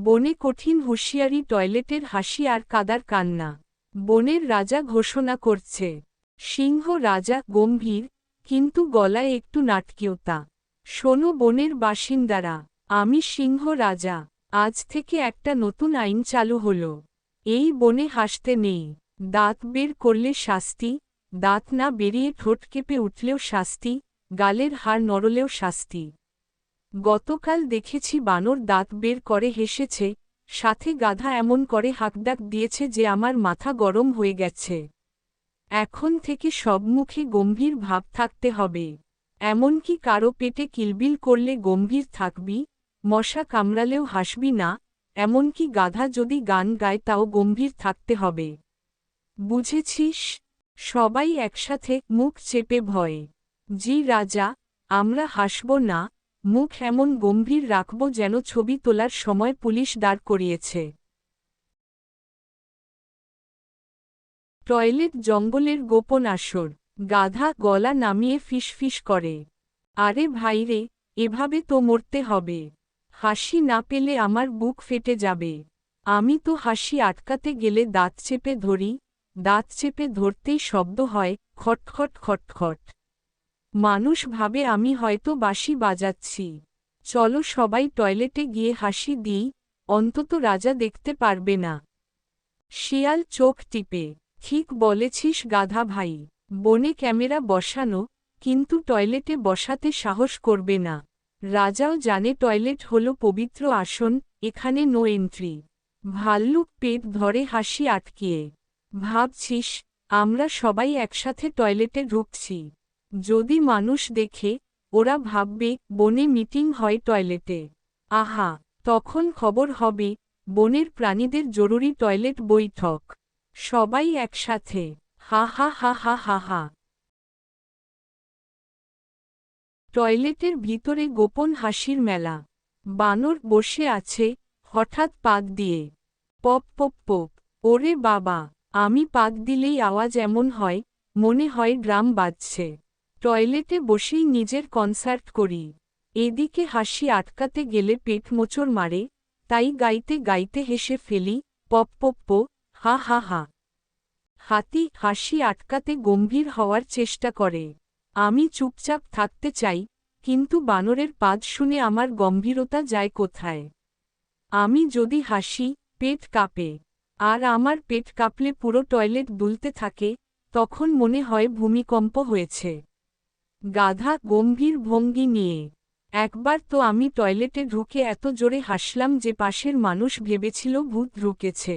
বনে কঠিন হুঁশিয়ারি, টয়লেটের হাসি আর কাদার কান্না। বনের রাজা ঘোষণা করছে। সিংহ রাজা গম্ভীর, কিন্তু গলায় একটু নাটকীয়তা। শোনো বনের বাসিন্দারা, আমি সিংহ রাজা। আজ থেকে একটা নতুন আইন চালু হলো। এই বনে হাসতে নেই। দাঁত বের করলে শাস্তি, দাঁত না বেরিয়ে ঠোঁট কেঁপে উঠলেও শাস্তি, গালের হাড় নড়লেও শাস্তি। গতকাল দেখেছি বানর দাঁত বের করে হেসেছে, সাথে গাধা এমন করে হাঁকডাক দিয়েছে যে আমার মাথা গরম হয়ে গেছে। এখন থেকে সব মুখে গম্ভীর ভাব থাকতে হবে। এমনকি কারো পেটে কিলবিল করলে গম্ভীর থাকবি, মশা কামড়ালেও হাসবি না, এমনকি গাধা যদি গান গায় তাও গম্ভীর থাকতে হবে। বুঝেছিস? সবাই একসাথে মুখ চেপে ভয়ে। জি রাজা, আমরা হাসব না, মুখ এমন গম্ভীর রাখব যেন ছবি তোলার সময় পুলিশ দাঁড় করিয়েছে। টয়লেট জঙ্গলের গোপন আসর। গাধা গলা নামিয়ে ফিসফিস করে। আরে ভাইরে, এভাবে তো মরতে হবে। হাসি না পেলে আমার বুক ফেটে যাবে। আমি তো হাসি আটকাতে গেলে দাঁত চেপে ধরি, দাঁত চেপে ধরতেই শব্দ হয় খটখট খটখট। মানুষ ভাবে আমি হয়তো বাঁশি বাজাচ্ছি। চলো সবাই টয়লেটে গিয়ে হাসি দিই, অন্তত রাজা দেখতে পারবে না। শিয়াল চোখ টিপে। ঠিক বলেছিস গাধা ভাই। বনে ক্যামেরা বসানো, কিন্তু টয়লেটে বসাতে সাহস করবে না। রাজাও জানে টয়লেট হলো পবিত্র আসন, এখানে নো এন্ট্রি। ভাল্লুক পেট ধরে হাসি আটকিয়ে। ভাবছিস, আমরা সবাই একসাথে টয়লেটে ঢুকছি। যদি মানুষ দেখে, ওরা ভাববে বনে মিটিং হয় টয়লেটে। আহা, তখন খবর হবে বনের প্রাণীদের জরুরি টয়লেট বৈঠক। সবাই একসাথে হা হা হা হা হা হা। টয়লেটের ভিতরে গোপন হাসির মেলা। বানর বসে আছে, হঠাৎ পাক দিয়ে পপ পপ পপ। ওরে বাবা, আমি পাক দিলেই আওয়াজ এমন হয়, মনে হয় ড্রাম বাজছে। টয়লেটে বসেই নিজের কনসার্ট করি। এদিকে হাসি আটকাতে গেলে পেট মোচড় মারে, তাই গাইতে গাইতে হেসে ফেলি পপ পপ পো, হা হা হা। হাতি হাসি আটকাতে গম্ভীর হওয়ার চেষ্টা করে। আমি চুপচাপ থাকতে চাই, কিন্তু বানরের পাদ শুনে আমার গম্ভীরতা যায় কোথায়। আমি যদি হাসি, পেট কাঁপে। আর আমার পেট কাঁপলে পুরো টয়লেট দুলতে থাকে, তখন মনে হয় ভূমিকম্প হয়েছে। গাধা গম্ভীর ভঙ্গি নিয়ে। একবার তো আমি টয়লেটে ঢুকে এত জোরে হাসলাম যে পাশের মানুষ ভেবেছিল ভূত ঢুকেছে।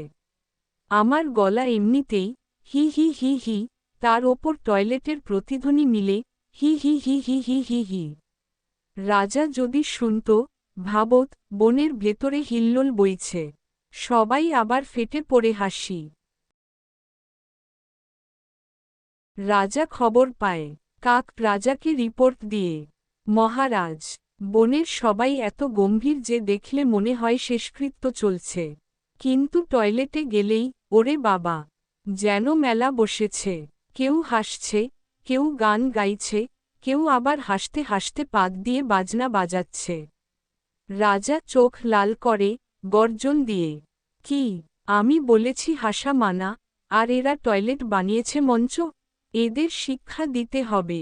আমার গলা এমনিতেই হি হি হি হি, তার ওপর টয়লেটের প্রতিধ্বনি মিলে হি হি হি হি হি হি হি। রাজা যদি শুনত, ভাবত বনের ভেতরে হিল্লোল বইছে। সবাই আবার ফেটে পড়ে হাসি। রাজা খবর পায়। কাক রাজাকে রিপোর্ট দিয়ে, মহারাজ, বনের সবাই এত গম্ভীর যে দেখলে মনে হয় শেষকৃত্য চলছে। কিন্তু টয়লেটে গেলেই ওরে বাবা, যেন মেলা বসেছে। কেউ হাসছে, কেউ গান গাইছে, কেউ আবার হাসতে হাসতে পাক দিয়ে বাজনা বাজাচ্ছে। রাজা চোখ লাল করে, গর্জন দিয়ে, কি, আমি বলেছি হাসা মানা, আর এরা টয়লেট বানিয়েছে মঞ্চ? এদের শিক্ষা দিতে হবে।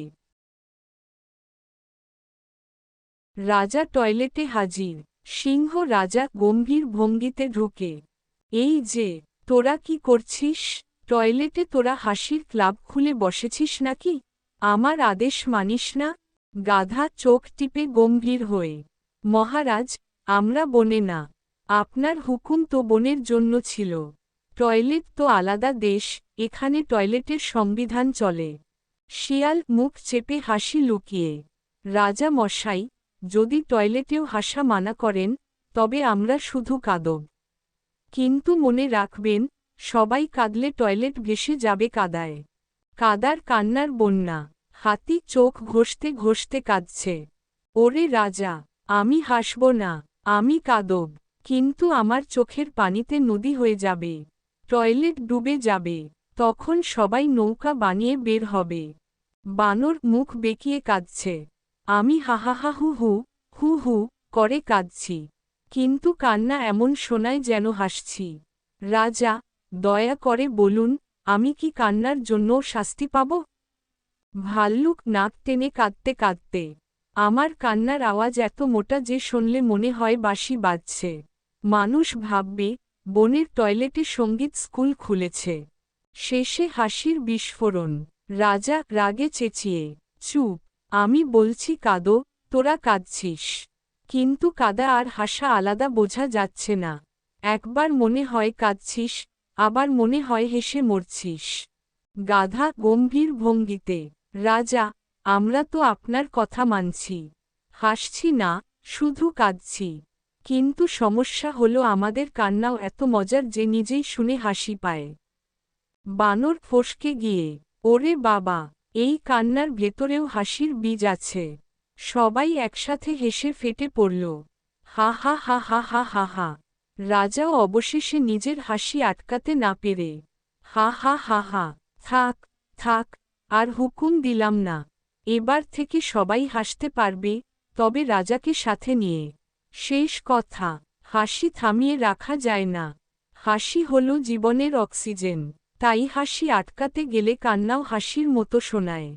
রাজা টয়লেটে হাজির। সিংহ রাজা গম্ভীর ভঙ্গিতে ঢুকে। এই যে, তোরা কি করছিস? টয়লেটে তোরা হাসির ক্লাব খুলে বসেছিস নাকি? আমার আদেশ মানিস না? গাধা চোখ টিপে গম্ভীর হয়ে, মহারাজ, আমরা বনে না। আপনার হুকুম তো বনের জন্য ছিল। টয়লেট তো আলাদা দেশ, এখানে টয়লেটের সংবিধান চলে। শিয়াল মুখ চেপে হাসি লুকিয়ে। রাজা মশাই, যদি টয়লেটেও হাসা মানা করেন, তবে আমরা শুধু কাঁদব। কিন্তু মনে রাখবেন, সবাই কাঁদলে টয়লেট ভেসে যাবে কাদায়। কাদার কান্নার বন্যা। হাতি চোখ ঘষতে ঘষতে কাঁদছে। ওরে রাজা, আমি হাসব না, আমি কাঁদব, কিন্তু আমার চোখের পানিতে নদী হয়ে যাবে। টয়লেট ডুবে যাবে, তখন সবাই নৌকা বানিয়ে বের হবে। বানর মুখ বেঁকিয়ে কাঁদছে। আমি হাহাহা হু হু, হু হু করে কাঁদছি। কিন্তু কান্না এমন শোনায় যেন হাসছি। রাজা, দয়া করে বলুন, আমি কি কান্নার জন্যও শাস্তি পাব? ভাল্লুক নাক টেনে কাঁদতে কাঁদতে, আমার কান্নার আওয়াজ এত মোটা যে শুনলে মনে হয় বাঁশি বাজছে। মানুষ ভাববে বনের টয়লেটে সঙ্গীত স্কুল খুলেছে। শেষে হাসির বিস্ফোরণ। রাজা রাগে চেঁচিয়ে, চুপ, আমি বলছি কাঁদো, তোরা কাঁদছিস। কিন্তু কাঁদা আর হাসা আলাদা বোঝা যাচ্ছে না। একবার মনে হয় কাঁদছিস, আবার মনে হয় হেসে মরছিস। গাধা গম্ভীর ভঙ্গিতে, রাজা, আমরা তো আপনার কথা মানছি। হাসছি না, শুধু কাঁদছি। কিন্তু সমস্যা হলো আমাদের কান্নাও এত মজার যে নিজেই শুনে হাসি পায়। বানর ফসকে গিয়ে, ওরে বাবা, এই কান্নার ভেতরেও হাসির বীজ আছে। সবাই একসাথে হেসে ফেটে পড়ল। হা হা হা হা হা হা হা। রাজাও অবশেষে নিজের হাসি আটকাতে না পেরে, হা হা হা হা, থাক, থাক, আর হুকুম দিলাম না। এবার থেকে সবাই হাসতে পারবে, তবে রাজাকে সাথে নিয়ে। শেষ কথা, হাসি থামিয়ে রাখা যায় না। হাসি হল জীবনের অক্সিজেন। তাই হাসি আটকাতে গেলে কান্নাও হাসির মতো শোনায়।